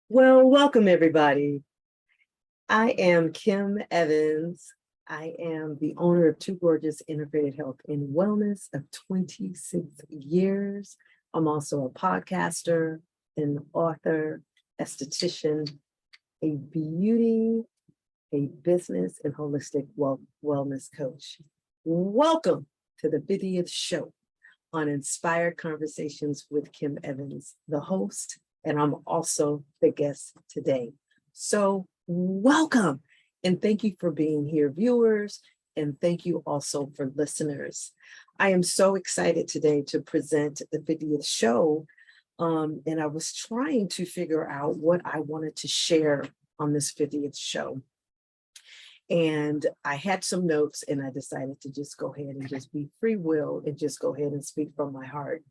Well, welcome everybody. I am Kim Evans. I am the owner of Two Gorgeous Integrated Health and Wellness of 26 years. I'm also a podcaster, an author, esthetician, a business, and holistic wellness coach. Welcome to the 50th show on Inspired Conversations with Kim Evans, the host, and I'm also the guest today. So welcome, and thank you for being here, viewers, and thank you also for listeners. I am so excited today to present the 50th show, and I was trying to figure out what I wanted to share on this 50th show. And I had some notes and I decided to just go ahead and just be free will and just go ahead and speak from my heart.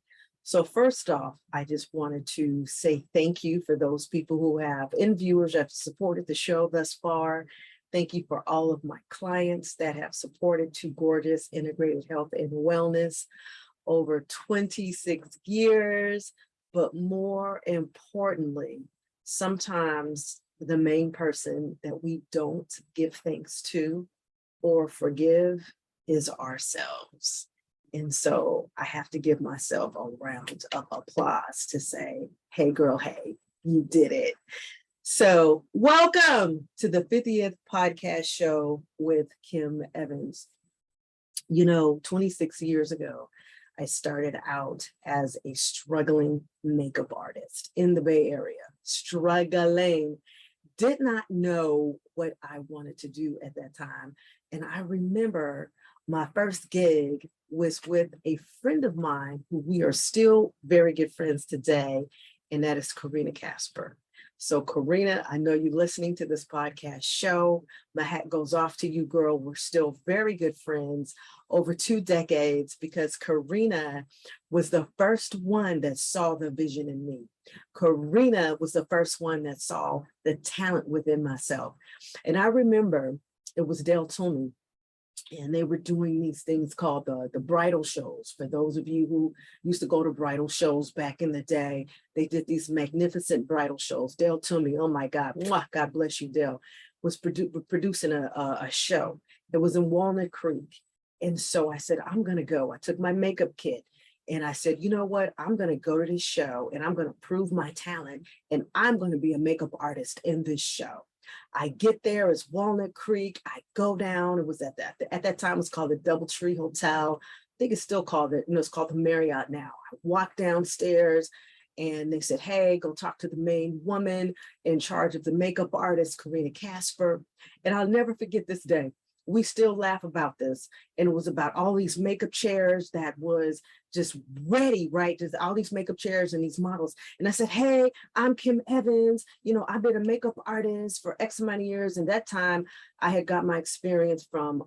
So first off, I just wanted to say thank you for those people who have, and viewers have supported the show thus far. Thank you for all of my clients that have supported Two Gorgeous Integrated Health and Wellness over 26 years. But more importantly, sometimes the main person that we don't give thanks to or forgive is ourselves. And so I have to give myself a round of applause to say, hey girl, hey, you did it. So welcome to the 50th podcast show with Kim Evans. 26 years ago, I started out as a struggling makeup artist in the Bay Area, struggling. Did not know what I wanted to do at that time. And I remember my first gig was with a friend of mine who we are still very good friends today, and that is Karina Casper. So Karina, I know you're listening to this podcast show. My hat goes off to you, girl. We're still very good friends over 2 decades because Karina was the first one that saw the vision in me. Karina was the first one that saw the talent within myself. And I remember it was Dale Toomey, and they were doing these things called the bridal shows. For those of you who used to go to bridal shows back in the day, they did these magnificent bridal shows. Dale Toomey, oh my God, mwah, God bless you, Dale, was producing a show. It was in Walnut Creek. And so I said, I'm going to go. I took my makeup kit. And I said, you know what? I'm going to go to this show and I'm going to prove my talent. And I'm going to be a makeup artist in this show. I get there, it's Walnut Creek. I go down. It was at that time, it was called the Doubletree Hotel. I think it's still called it, it's called the Marriott now. I walked downstairs and they said, hey, go talk to the main woman in charge of the makeup artist, Karina Casper. And I'll never forget this day. We still laugh about this. And it was about all these makeup chairs that was just ready, right? Just all these makeup chairs and these models. And I said, hey, I'm Kim Evans. I've been a makeup artist for X amount of years. And that time I had got my experience from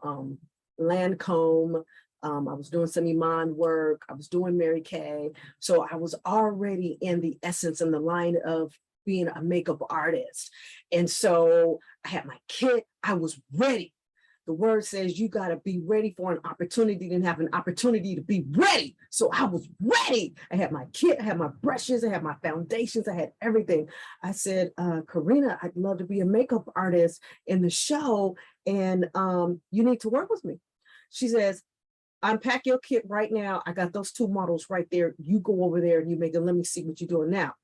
Lancome. I was doing some Iman work. I was doing Mary Kay. So I was already in the essence and the line of being a makeup artist. And so I had my kit. I was ready. The word says you got to be ready for an opportunity and have an opportunity to be ready. So I was ready. I had my kit, I had my brushes, I had my foundations, I had everything. I said, Karina, I'd love to be a makeup artist in the show, and you need to work with me. She says, unpack your kit right now. I got those 2 models right there. You go over there and you make them. Let me see what you're doing now.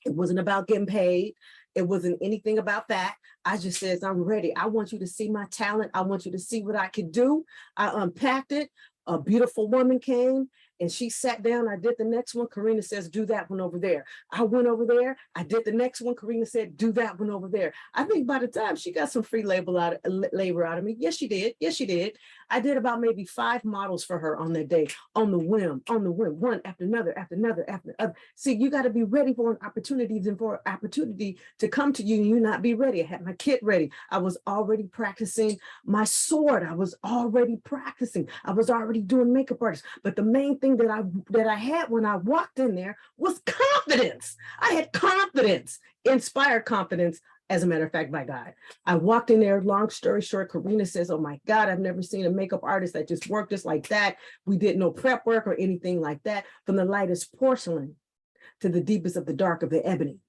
It wasn't about getting paid. It wasn't anything about that. I just said, I'm ready. I want you to see my talent. I want you to see what I could do. I unpacked it. A beautiful woman came and she sat down. I did the next one. Karina says, do that one over there. I went over there. I did the next one. Karina said, do that one over there. I think by the time she got some free labor out of me. Yes, she did. Yes, she did. I did about maybe 5 models for her on that day, on the whim, one after another, after another, after another. See, you got to be ready for an opportunity and for an opportunity to come to you and you not be ready. I had my kit ready. I was already practicing my sword. I was already practicing. I was already doing makeup artists. But the main thing that I had when I walked in there was confidence. I had confidence, inspired confidence. As a matter of fact, by God, I walked in there, long story short, Karina says, oh my God, I've never seen a makeup artist that just worked just like that. We did no prep work or anything like that. From the lightest porcelain to the deepest of the dark of the ebony.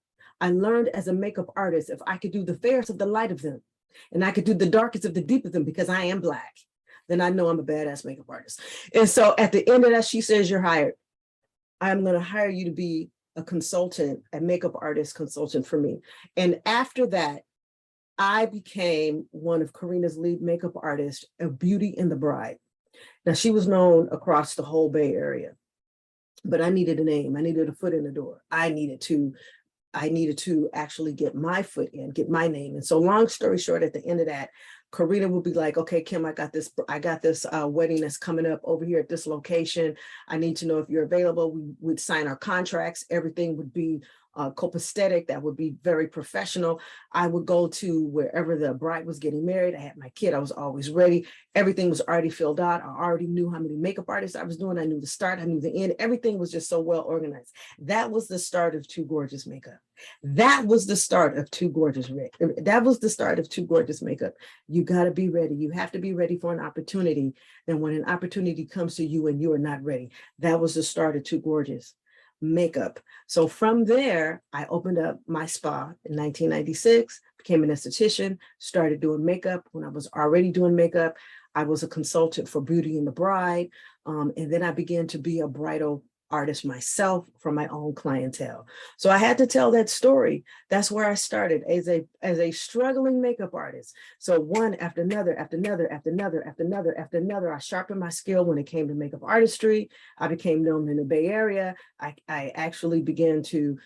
I learned as a makeup artist, if I could do the fairest of the light of them, and I could do the darkest of the deep of them because I am Black, then I know I'm a badass makeup artist. And so at the end of that, she says, you're hired. I'm going to hire you to be a consultant, a makeup artist consultant for me. And after that, I became one of Karina's lead makeup artists of Beauty and the Bride. Now, she was known across the whole Bay Area, but I needed a name. I needed a foot in the door. I needed to actually get my foot in, get my name. And so long story short, at the end of that, Karina would be like, okay, Kim, I got this wedding that's coming up over here at this location. I need to know if you're available. We would sign our contracts. Everything would be copacetic. That would be very professional. I would go to wherever the bride was getting married. I had my kid. I was always ready. Everything was already filled out. I already knew how many makeup artists I was doing. I knew the start. I knew the end. Everything was just so well organized. That was the start of Too Gorgeous Makeup. That was the start of Too Gorgeous. That was the start of Too Gorgeous Makeup. You got to be ready. You have to be ready for an opportunity. And when an opportunity comes to you and you are not ready, that was the start of Too Gorgeous Makeup. So from there, I opened up my spa in 1996, became an esthetician, started doing makeup. When I was already doing makeup, I was a consultant for Beauty and the Bride. And then I began to be a bridal artist myself for my own clientele. So I had to tell that story. That's where I started as a struggling makeup artist. So one after another, after another, after another, after another, after another, I sharpened my skill when it came to makeup artistry. I became known in the Bay Area. I actually began to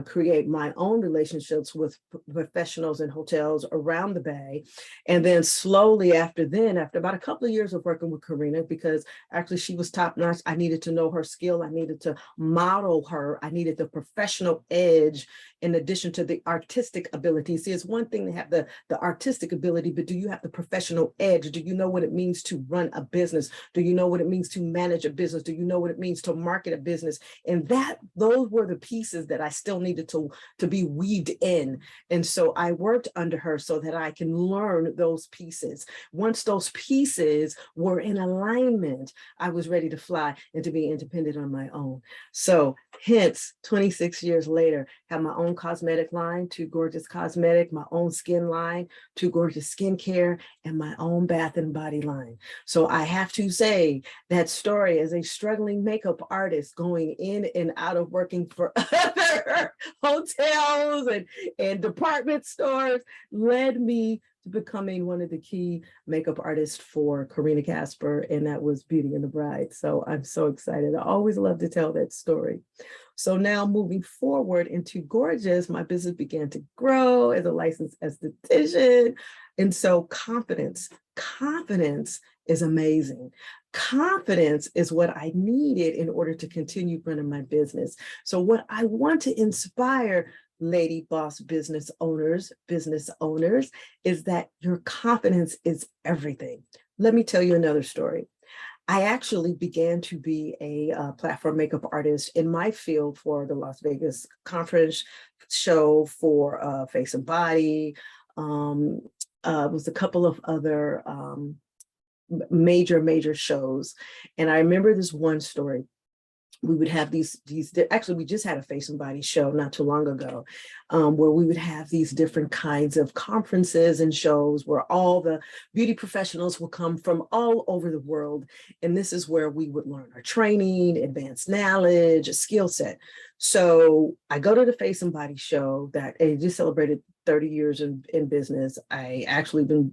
create my own relationships with professionals in hotels around the Bay. And then slowly after about a couple of years of working with Karina, because actually she was top notch, I needed to know her skill. I needed to model her. I needed the professional edge in addition to the artistic ability. See, it's one thing to have the artistic ability, but do you have the professional edge? Do you know what it means to run a business? Do you know what it means to manage a business? Do you know what it means to market a business? And those were the pieces that I still needed to be weaved in. And so I worked under her so that I can learn those pieces. Once those pieces were in alignment, I was ready to fly and to be independent on my own. So hence 26 years later, have my own cosmetic line, Too Gorgeous Cosmetic, my own skin line, Too Gorgeous Skincare, and my own bath and body line. So I have to say that story as a struggling makeup artist going in and out of working for other hotels and department stores led me to becoming one of the key makeup artists for Karina Casper, and that was Beauty and the Bride. So I'm so excited. I always love to tell that story. So now moving forward into Gorgeous, my business began to grow as a licensed esthetician. And so confidence is amazing. Confidence is what I needed in order to continue running my business. So what I want to inspire Lady Boss business owners, is that your confidence is everything. Let me tell you another story. I actually began to be a platform makeup artist in my field for the Las Vegas conference show, for Face and Body. Was a couple of other major shows. And I remember this one story. We would have these actually, we just had a Face and Body show not too long ago, where we would have these different kinds of conferences and shows where all the beauty professionals will come from all over the world. And this is where we would learn our training, advanced knowledge, skill set. So I go to the Face and Body show that it just celebrated 30 years in business. I actually been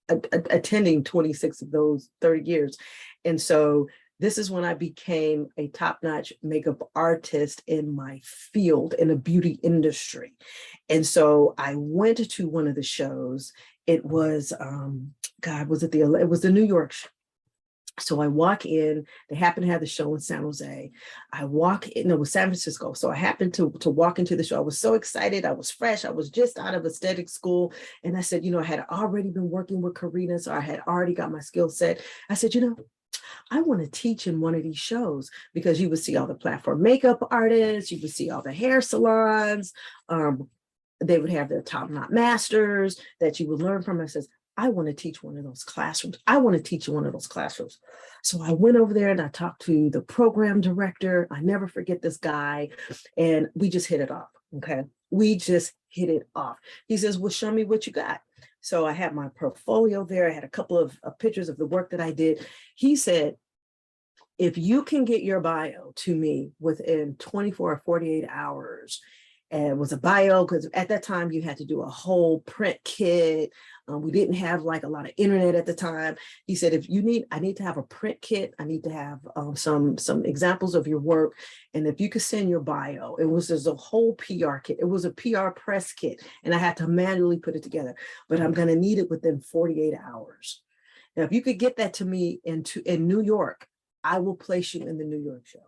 attending 26 of those 30 years. And so this is when I became a top-notch makeup artist in my field, in the beauty industry. And so I went to one of the shows. It was, it was the New York show. So I walk in, they happen to have the show in San Jose. I walk in, no, it was San Francisco. So I happened to walk into the show. I was so excited. I was fresh. I was just out of aesthetic school. And I said, I had already been working with Karina, so I had already got my skill set. I said, I want to teach in one of these shows, because you would see all the platform makeup artists, you would see all the hair salons. They would have their top-notch masters that you would learn from. I says, I want to teach one of those classrooms. I want to teach one of those classrooms. So I went over there and I talked to the program director. I never forget this guy. And we just hit it off. Okay. We just hit it off. He says, well, show me what you got. So I had my portfolio there. I had a couple of pictures of the work that I did. He said, if you can get your bio to me within 24 or 48 hours, and it was a bio, because at that time you had to do a whole print kit. We didn't have like a lot of internet at the time. He said, if you need, I need to have a print kit. I need to have some examples of your work. And if you could send your bio, it was just a whole PR kit. It was a PR press kit. And I had to manually put it together, but I'm going to need it within 48 hours. Now, if you could get that to me in New York, I will place you in the New York show.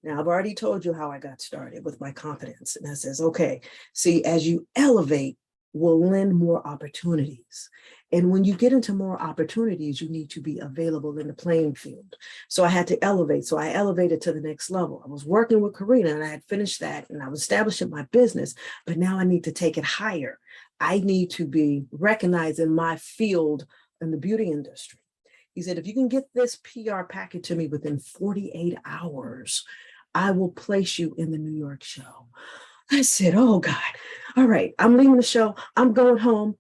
Now, I've already told you how I got started with my confidence. And that says, okay, see, as you elevate, will lend more opportunities. And when you get into more opportunities, you need to be available in the playing field. So I had to elevate. So I elevated to the next level. I was working with Karina and I had finished that and I was establishing my business, but now I need to take it higher. I need to be recognized in my field in the beauty industry. He said, if you can get this PR packet to me within 48 hours, I will place you in the New York show. I said, oh God, all right, I'm leaving the show. I'm going home.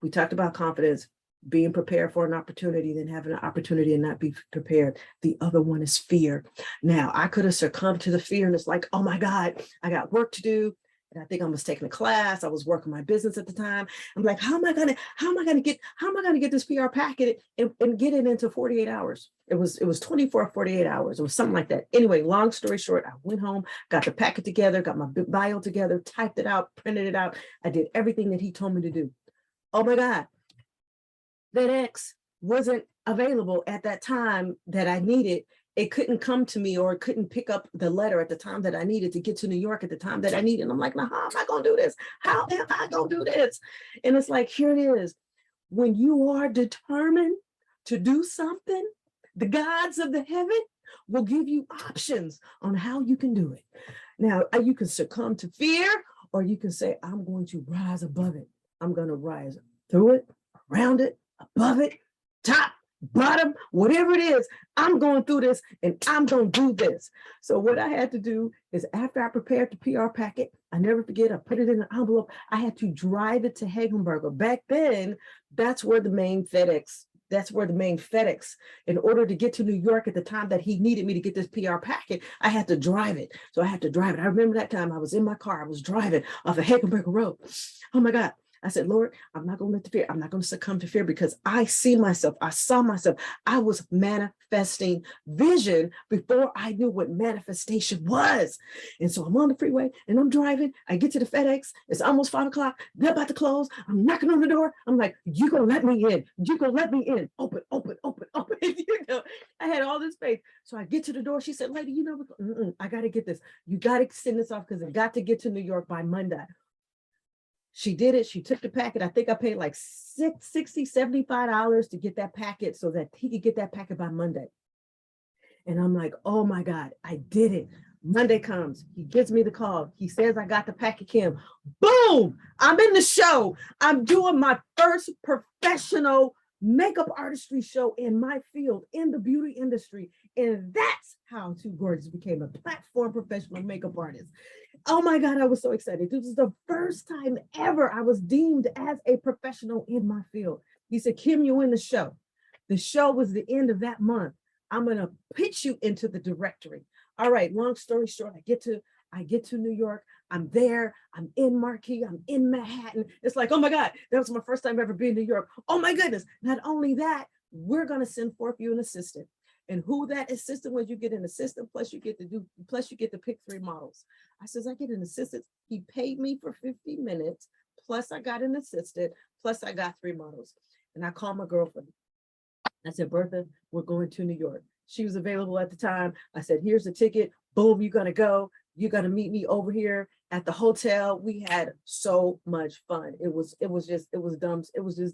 We talked about confidence, being prepared for an opportunity, then having an opportunity and not be prepared. The other one is fear. Now, I could have succumbed to the fear and it's like, oh my God, I got work to do. And I think I was taking a class. I was working my business at the time. I'm like, how am I gonna get this PR packet and get it into 48 hours? It was 24 or 48 hours. It was something like that. Anyway, long story short, I went home, got the packet together, got my bio together, typed it out, printed it out. I did everything that he told me to do. Oh my God, FedEx wasn't available at that time that I needed. It couldn't come to me, or it couldn't pick up the letter at the time that I needed to get to New York at the time that I needed. And I'm like, now, how am I going to do this? How am I going to do this? And it's like, here it is. When you are determined to do something, the gods of the heaven will give you options on how you can do it. Now, you can succumb to fear, or you can say, I'm going to rise above it. I'm going to rise through it, around it, above it, top, bottom, whatever it is, I'm going through this and I'm going to do this. So what I had to do is, after I prepared the PR packet, I never forget, I put it in an envelope. I had to drive it to Hagenberger. Back then, that's where the main FedEx, in order to get to New York at the time that he needed me to get this PR packet, I had to drive it. So I had to drive it. I remember that time I was in my car, I was driving off of Hagenberger Road. Oh my God. I said, Lord, I'm not going to let the fear, I'm not going to succumb to fear, because I see myself, I saw myself, I was manifesting vision before I knew what manifestation was. And so I'm on the freeway and I'm driving, I get to the FedEx, it's almost 5 o'clock, they're about to close, I'm knocking on the door, I'm like, you gonna let me in, you gonna let me in, open, open, open, open. You know, I had all this faith. So I get to the door, she said, lady, you know, I gotta get this, you gotta send this off because I got to get to New York by Monday. She did it. She took the packet. I think I paid like $60, $75 to get that packet so that he could get that packet by Monday. And I'm like, oh my God, I did it. Monday comes. He gives me the call. He says, I got the packet, Kim. Boom! I'm in the show. I'm doing my first professional makeup artistry show in my field, in the beauty industry. And that's how Too Gorgeous became a platform professional makeup artist. Oh my God, I was so excited. This was the first time ever I was deemed as a professional in my field. He said, Kim, you in the show. The show was the end of that month. I'm going to pitch you into the directory. All right, long story short, I get to New York. I'm there. I'm in Marquee. I'm in Manhattan. It's like, oh my God, that was my first time ever being in New York. Oh my goodness. Not only that, we're going to send forth you an assistant. And who that assistant was, you get an assistant, plus you get to pick 3 models. I says, I get an assistant. He paid me for 50 minutes, plus I got an assistant, plus I got 3 models. And I called my girlfriend. I said, Bertha, we're going to New York. She was available at the time. I said, here's the ticket. Boom, you're going to go. You're going to meet me over here at the hotel. We had so much fun. It was just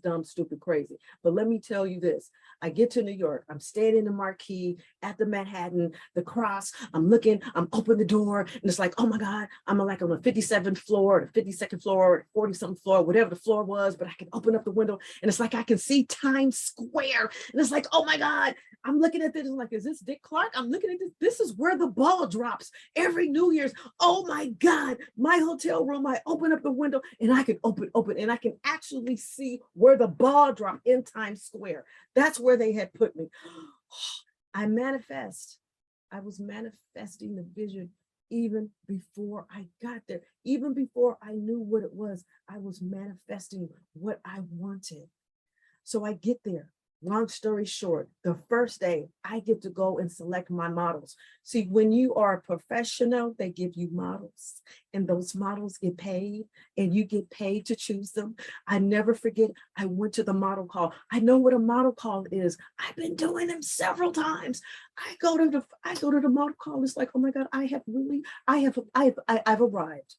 dumb, stupid, crazy. But let me tell you this. I get to New York. I'm staying in the Marquee at the Manhattan, the Cross. I'm looking, I'm open the door, and it's like, oh my God, I'm like on the 57th floor, or the 52nd floor, or 40-something floor, whatever the floor was, but I can open up the window, and it's like I can see Times Square. And it's like, oh my God, I'm looking at this, I'm like, is this Dick Clark? I'm looking at this. This is where the ball drops every New 2 years, oh my God, my hotel room, I open up the window and I can open, and I can actually see where the ball dropped in Times Square. That's where they had put me. I manifest. I was manifesting the vision even before I got there. Even before I knew what it was, I was manifesting what I wanted. So I get there. Long story short, the first day I get to go and select my models. See, when you are a professional, they give you models and those models get paid and you get paid to choose them. I never forget, I went to the model call. I know what a model call is. I've been doing them several times. I go to the model call. It's like, oh my God, I've arrived.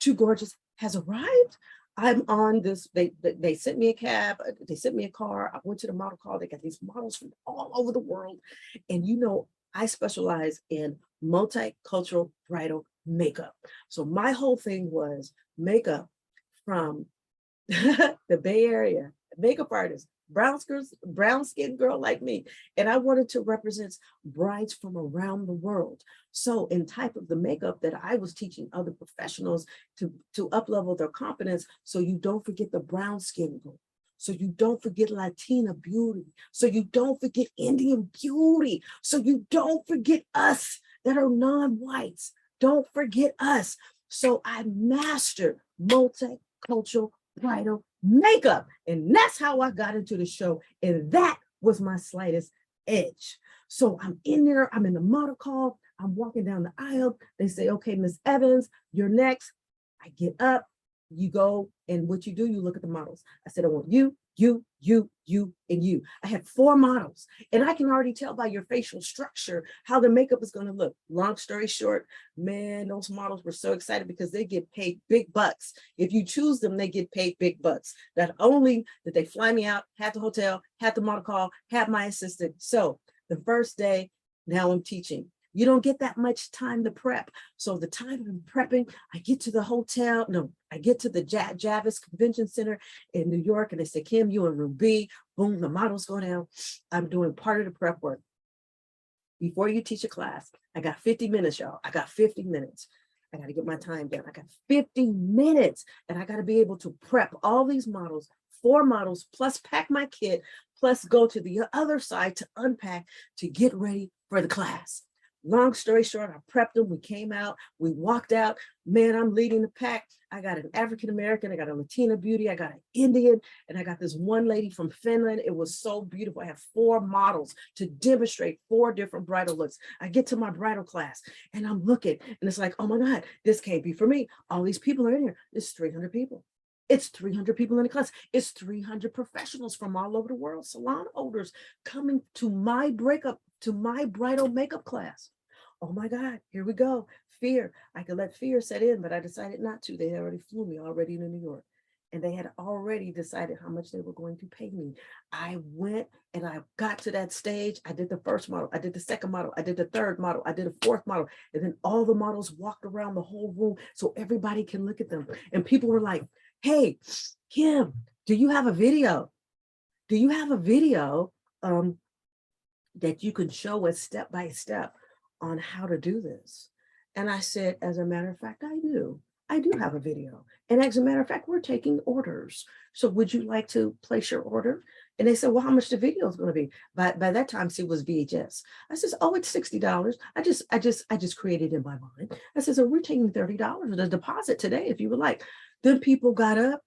Too Gorgeous has arrived. I'm on this, they sent me a cab, they sent me a car. I went to the model call. They got these models from all over the world. And you know, I specialize in multicultural bridal makeup. So my whole thing was makeup from the Bay Area, makeup artist, brown skin girl like me. And I wanted to represent brides from around the world. So in type of the makeup that I was teaching other professionals to up level their confidence. So you don't forget the brown skin girl. So you don't forget Latina beauty. So you don't forget Indian beauty. So you don't forget us that are non-whites. Don't forget us. So I mastered multicultural bridal makeup. And that's how I got into the show. And that was my slightest edge. So I'm in there, I'm in the model call, I'm walking down the aisle. They say, okay, Miss Evans, you're next. I get up, you go, and what you do, you look at the models. I said, I want you, and you. I had 4 models, and I can already tell by your facial structure how the makeup is going to look. Long story short, man, those models were so excited because they get paid big bucks. If you choose them, they get paid big bucks. Not only did they fly me out, had the hotel, had the model call, had my assistant. So the first day, now I'm teaching. You don't get that much time to prep. So the time I'm prepping, I get to the hotel. No, I get to the Javis Convention Center in New York, and they say, Kim, you in room B. Boom, the models go down. I'm doing part of the prep work. Before you teach a class, I got 50 minutes, y'all. I got 50 minutes. I got to get my time down. I got 50 minutes, and I got to be able to prep all these models, 4 models, plus pack my kit, plus go to the other side to unpack to get ready for the class. Long story short, I prepped them. We came out, we walked out. Man, I'm leading the pack. I got an African-American, I got a Latina beauty, I got an Indian, and I got this one lady from Finland. It was so beautiful. I have 4 models to demonstrate 4 different bridal looks. I get to my bridal class and I'm looking and it's like, oh my God, this can't be for me. All these people are in here. It's 300 people. It's 300 people in the class. It's 300 professionals from all over the world, salon owners coming to my bridal makeup class. Oh my God, here we go. Fear. I could let fear set in, but I decided not to. They already flew me already to New York. And they had already decided how much they were going to pay me. I went and I got to that stage. I did the first model. I did the second model. I did the third model. I did a 4th model. And then all the models walked around the whole room so everybody can look at them. And people were like, hey, Kim, do you have a video? Do you have a video that you can show us step by step on how to do this? And I said, as a matter of fact, I do. I do have a video. And as a matter of fact, we're taking orders. So would you like to place your order? And they said, well, how much the video is going to be? By that time, see, it was VHS. I says, oh, it's $60. I just created in my mind. I says, so we're taking $30 as a deposit today, if you would like. Then people got up.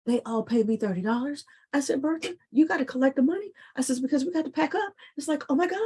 They all paid me $30. I said, Bertha, you got to collect the money. I says, because we got to pack up. It's like, oh my God.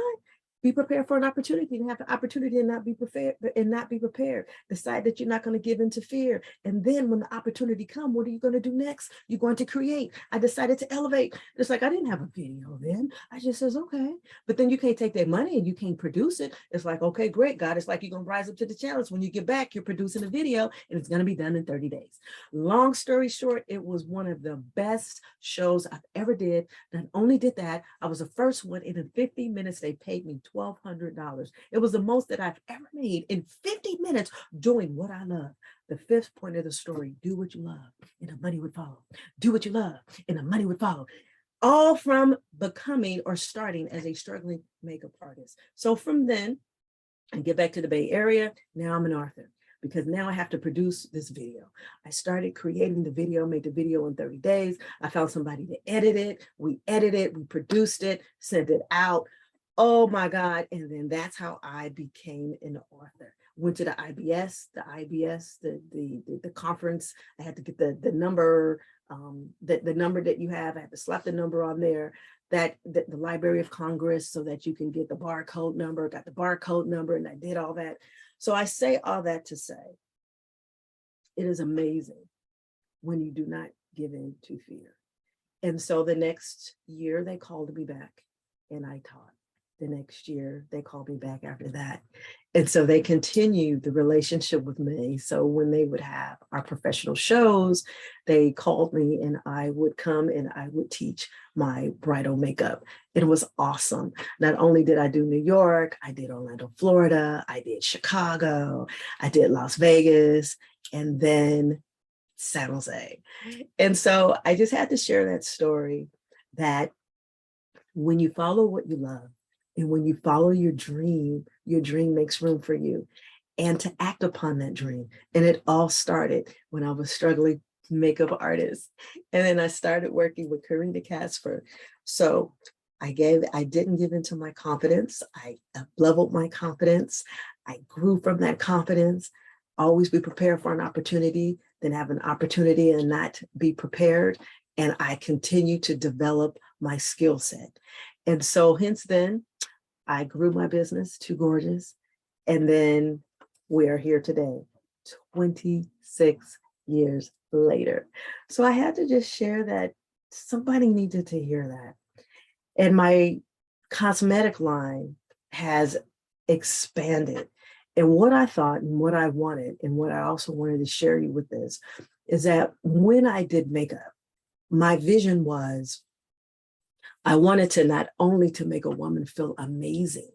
Be prepared for an opportunity and have the opportunity and not be prepared. Decide that you're not going to give in to fear. And then when the opportunity comes, what are you going to do next? You're going to create. I decided to elevate. It's like, I didn't have a video then. I just says, okay. But then you can't take that money and you can't produce it. It's like, okay, great, God. It's like you're going to rise up to the challenge. When you get back, you're producing a video and it's going to be done in 30 days. Long story short, it was one of the best shows I've ever did. Not only did that, I was the first one, and in 50 minutes, they paid me $1,200. It was the most that I've ever made in 50 minutes doing what I love. The 5th point of the story, do what you love and the money would follow. Do what you love and the money would follow. All from becoming or starting as a struggling makeup artist. So from then, I get back to the Bay Area. Now I'm an author because now I have to produce this video. I started creating the video, made the video in 30 days. I found somebody to edit it. We produced it, sent it out. Oh my God. And then that's how I became an author. Went to the IBS, the conference. I had to get the number, the number that you have. I had to slap the number on there, that the Library of Congress, so that you can get the barcode number. Got the barcode number, and I did all that. So I say all that to say, it is amazing when you do not give in to fear. And so the next year they called me back and I taught. The next year they called me back after that. And so they continued the relationship with me. So when they would have our professional shows, they called me and I would come and I would teach my bridal makeup. It was awesome. Not only did I do New York, I did Orlando, Florida, I did Chicago, I did Las Vegas, and then San Jose. And so I just had to share that story, that when you follow what you love, and when you follow your dream makes room for you, and to act upon that dream. And it all started when I was struggling makeup artist. And then I started working with Karina Casper. So I didn't give into my confidence. I leveled my confidence. I grew from that confidence. Always be prepared for an opportunity, then have an opportunity and not be prepared. And I continue to develop my skill set. And so hence then, I grew my business to Gorgeous. And then we are here today, 26 years later. So I had to just share that. Somebody needed to hear that. And my cosmetic line has expanded. And what I thought and what I wanted, and what I also wanted to share you with this, is that when I did makeup, my vision was, I wanted to not only to make a woman feel amazing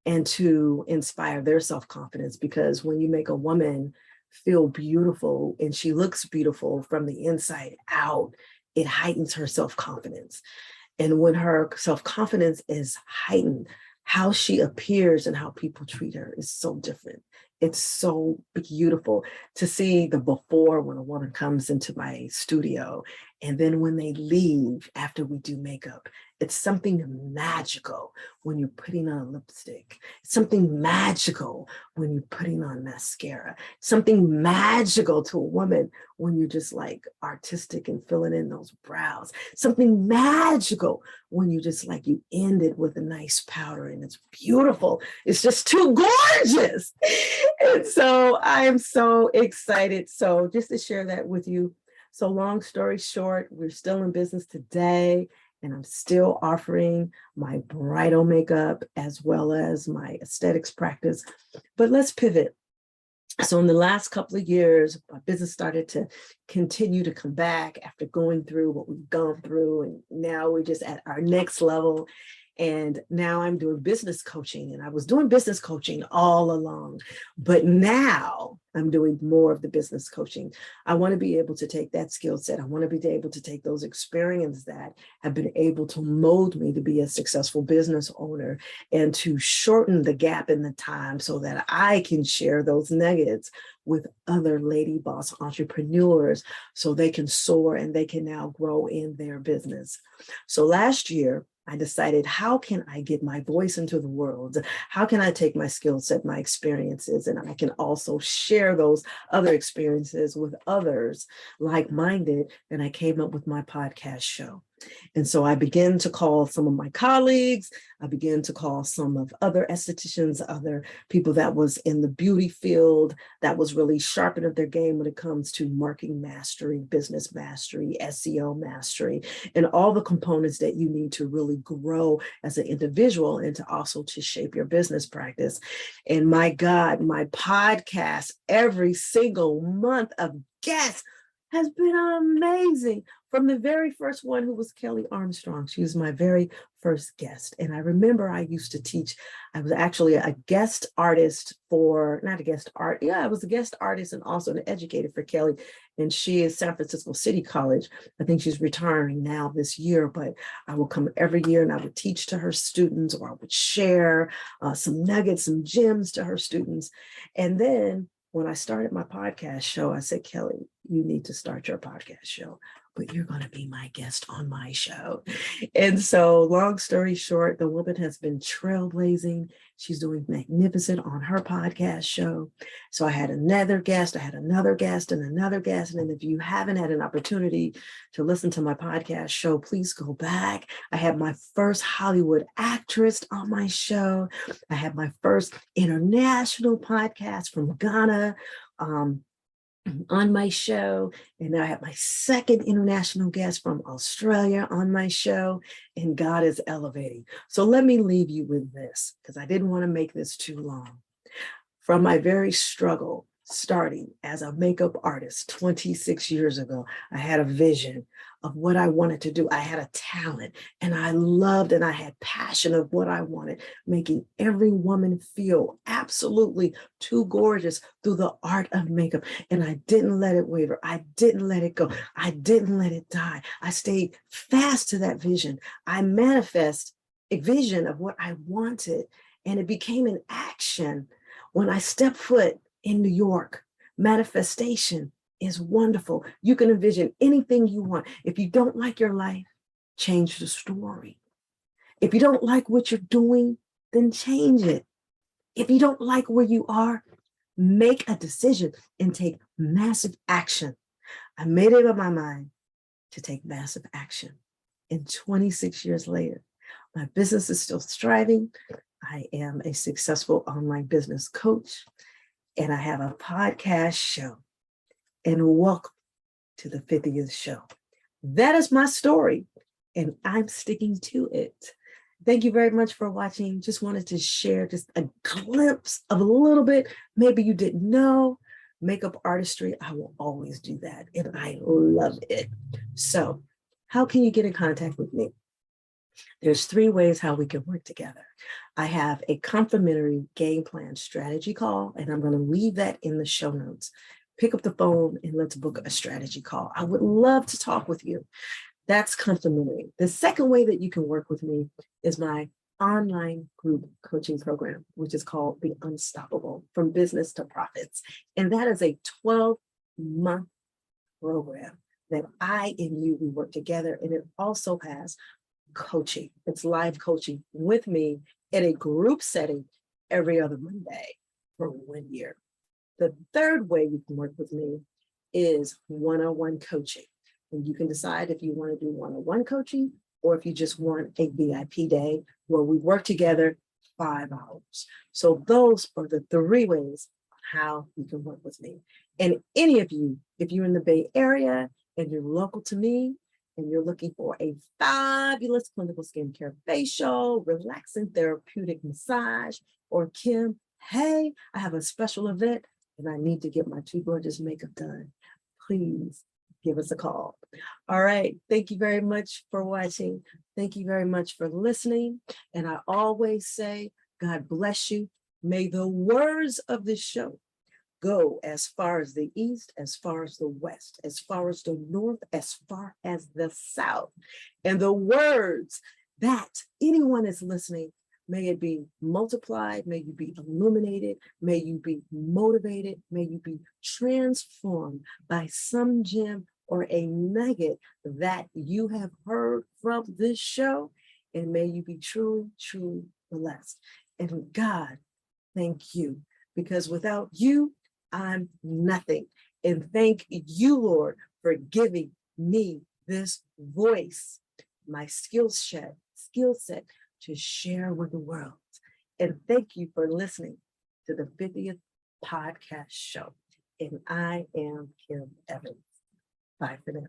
and to inspire their self-confidence, because when you make a woman feel beautiful and she looks beautiful from the inside out, it heightens her self-confidence. And when her self-confidence is heightened, how she appears and how people treat her is so different. It's so beautiful to see the before when a woman comes into my studio, and then when they leave after we do makeup. It's something magical when you're putting on lipstick. It's something magical when you're putting on mascara. Something magical to a woman when you're just like artistic and filling in those brows. Something magical when you just like you end it with a nice powder and it's beautiful. It's just too gorgeous. And so I am so excited. So just to share that with you. So long story short, we're still in business today, and I'm still offering my bridal makeup as well as my aesthetics practice. But let's pivot. So in the last couple of years, my business started to continue to come back after going through what we've gone through. And now we're just at our next level. And now I'm doing business coaching, and I was doing business coaching all along, but now I'm doing more of the business coaching. I want to be able to take that skill set. I want to be able to take those experiences that have been able to mold me to be a successful business owner, and to shorten the gap in the time so that I can share those nuggets with other Lady Bos entrepreneurs so they can soar and they can now grow in their business. So last year, I decided, how can I get my voice into the world? How can I take my skill set, my experiences, and I can also share those other experiences with others like-minded? And I came up with my podcast show. And so I began to call some of my colleagues. I began to call some of other estheticians, other people that was in the beauty field that was really sharpening their game when it comes to marketing mastery, business mastery, SEO mastery, and all the components that you need to really grow as an individual and to also to shape your business practice. And my God, my podcast, every single month of guests has been amazing. From the very first one, who was Kelly Armstrong. She was my very first guest. And I remember I used to teach. I was actually a guest artist for, not a guest art. Yeah, I was a guest artist and also an educator for Kelly. And she is San Francisco City College. I think she's retiring now this year, but I will come every year and I would teach to her students, or I would share some nuggets, some gems to her students. And then when I started my podcast show, I said, Kelly, you need to start your podcast show, but you're going to be my guest on my show. And so, long story short, the woman has been trailblazing. She's doing magnificent on her podcast show. So I had another guest, I had another guest, and another guest. And if you haven't had an opportunity to listen to my podcast show, please go back. I had my first Hollywood actress on my show. I had my first international podcast from Ghana on my show. And now I have my second international guest from Australia on my show. And God is elevating. So let me leave you with this, because I didn't want to make this too long. From my very struggle, starting as a makeup artist 26 years ago, I had a vision of what I wanted to do. I had a talent, and I loved, and I had passion of what I wanted, making every woman feel absolutely too gorgeous through the art of makeup. And I didn't let it waver. I didn't let it go. I didn't let it die. I stayed fast to that vision. I manifest a vision of what I wanted, and it became an action. When I stepped foot in New York, manifestation is wonderful. You can envision anything you want. If you don't like your life, change the story. If you don't like what you're doing, then change it. If you don't like where you are, make a decision and take massive action. I made it up my mind to take massive action. And 26 years later, my business is still thriving. I am a successful online business coach, and I have a podcast show. And welcome to the 50th show. That is my story, and I'm sticking to it. Thank you very much for watching. Just wanted to share just a glimpse of a little bit. Maybe you didn't know. Makeup artistry, I will always do that, and I love it. So, how can you get in contact with me? There's 3 ways how we can work together. I have a complimentary game plan strategy call, and I'm going to leave that in the show notes. Pick up the phone and let's book a strategy call. I would love to talk with you. That's complimentary. The second way that you can work with me is my online group coaching program, which is called The Unstoppable: From Business to Profits. And that is a 12-month program that I and you, we work together. And it also has coaching. It's live coaching with me in a group setting every other Monday for 1 year. The third way you can work with me is one-on-one coaching. And you can decide if you want to do one-on-one coaching, or if you just want a VIP day where we work together 5 hours. So those are the 3 ways how you can work with me. And any of you, if you're in the Bay Area and you're local to me, and you're looking for a fabulous clinical skincare facial, relaxing therapeutic massage, or Kim, hey, I have a special event and I need to get my Too Gorgeous makeup done, please give us a call. All right. Thank you very much for watching. Thank you very much for listening. And I always say, God bless you. May the words of this show go as far as the east, as far as the west, as far as the north, as far as the south. And the words that anyone is listening, may it be multiplied, may you be illuminated, may you be motivated, may you be transformed by some gem or a nugget that you have heard from this show. And may you be truly, truly blessed. And God, thank you, because without you, I'm nothing. And thank you, Lord, for giving me this voice, my skill set to share with the world. And thank you for listening to the 50th podcast show. And I am Kim Evans. Bye for now.